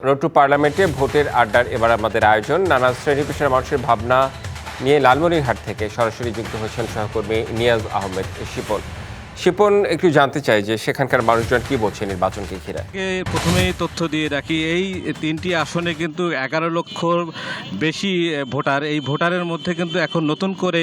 Road two পার্লামেন্টে ভোটের আড্ডার এবার আমাদের আয়োজন। নানা শ্রেণী পেশার মানুষের ভাবনা নিয়ে লালমনিরহাট থেকে সরাসরি যুক্ত হয়েছেন সহকর্মী নিয়াজ আহমেদ শিপন। শিপন, একটু জানতে চাই যে সেখানকার মানুষজন কি বলছে নির্বাচনকে ঘিরে। প্রথমেই তথ্য দিয়ে রাখি, এই তিনটি আসনে কিন্তু 11 লক্ষর বেশি ভোটার। এই ভোটারের মধ্যে কিন্তু এখন নতুন করে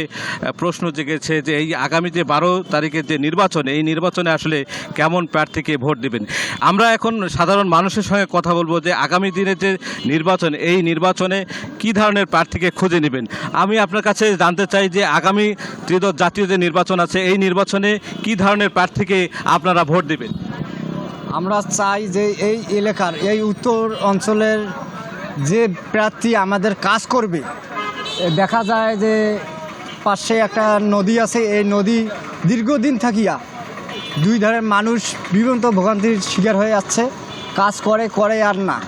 প্রশ্ন জেগেছে যে এই আগামী যে 12 তারিখের যে নির্বাচন, এই নির্বাচনে আসলে কেমন প্রার্থীকে ভোট দেবেন। আমরা এখন সাধারণ মানুষের সঙ্গে কথা বলবো যে আগামী দিনের যে নির্বাচন, এই নির্বাচনে কি ধরনের প্রার্থীকে খুঁজে নেবেন। আমি আপনার কাছে জানতে চাই যে আগামী ত্রিদশ জাতীয় যে নির্বাচন আছে, এই নির্বাচনে কি ধরনের প্রার্থীকে আপনারা ভোট দেবেন। আমরা চাই যে এই এলাকার, এই উত্তর অঞ্চলের যে প্রার্থী আমাদের কাজ করবে। দেখা যায় যে পাশে একটা নদী আছে, এই নদী দীর্ঘদিন থাকিয়া দুই ধারের মানুষ বিভিন্ন ভোগান্তির শিকার হয়ে যাচ্ছে। কাজ করে আর না।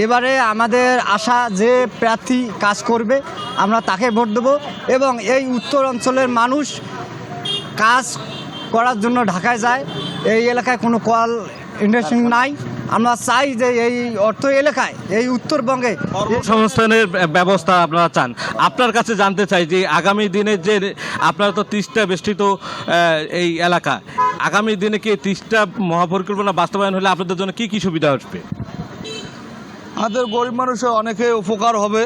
এবারে আমাদের আশা যে প্রার্থী কাজ করবে আমরা তাকে ভোট দেবো, এবং এই উত্তর অঞ্চলের মানুষ কাজ করার জন্য ঢাকায় যায়। এই এলাকায় কোনো কল ইন্ডাস্ট্রি নাই। আমরা চাই যে এই অর্থ এলাকায়, এই উত্তরবঙ্গে কর্মসংস্থানের ব্যবস্থা আপনারা চান। আপনার কাছে জানতে চাই যে আগামী দিনের যে আপনারা তো 30টা বেষ্টিত এই এলাকা, আগামী দিনে কি 30টা মহাপরিকল্পনা বাস্তবায়ন হলে আপনাদের জন্য কি কি সুবিধা আসবে? আমাদের গরিব মানুষের অনেকে উপকার হবে।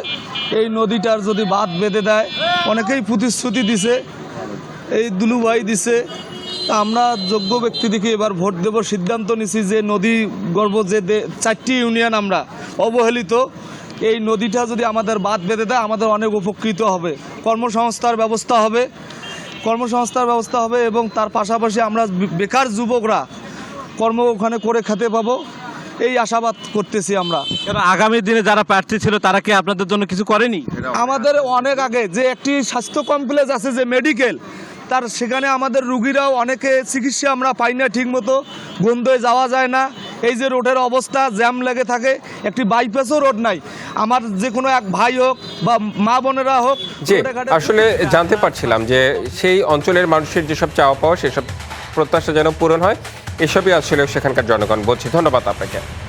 এই নদীটার যদি বাঁধ বেঁধে দেয়, অনেকেই প্রতিশ্রুতি দিছে, এই দুলুভাই দিছে। তা আমরা যোগ্য ব্যক্তি দেখে এবার ভোট দেব সিদ্ধান্ত নিছি যে নদী গর্ভ যে 4টি ইউনিয়ন আমরা অবহেলিত, এই নদীটা যদি আমাদের বাঁধ বেঁধে দেয় আমাদের অনেক উপকৃত হবে। কর্মসংস্থার ব্যবস্থা হবে এবং তার পাশাপাশি আমরা বেকার যুবকরা কর্ম ওখানে করে খেতে পাবো, এই আশাবাদ করতেছি আমরা। আগামী দিনে যারা প্রার্থী ছিল তারা কি আপনাদের জন্য কিছু করেনি? আমাদের অনেক আগে যে একটি স্বাস্থ্য কমপ্লেক্স আছে, যে মেডিকেল, তার সেখানে আমাদের রুগীরাও অনেকে চিকিৎসা আমরা পাই না ঠিক মতো, গন্ধে যাওয়া যায় না। এই যে রোডের অবস্থা, জ্যাম লেগে থাকে, একটি বাইপাসও রোড নাই। আমার যে কোনো এক ভাই হোক বা মা বোনেরা হোক, যে আসলে জানতে পারছিলাম যে সেই অঞ্চলের মানুষের যেসব চাওয়া পাওয়া, সেসব প্রত্যাশা যেন পূরণ হয়, এসবই আসলে সেখানকার জনগণ বলছে। ধন্যবাদ আপনাকে।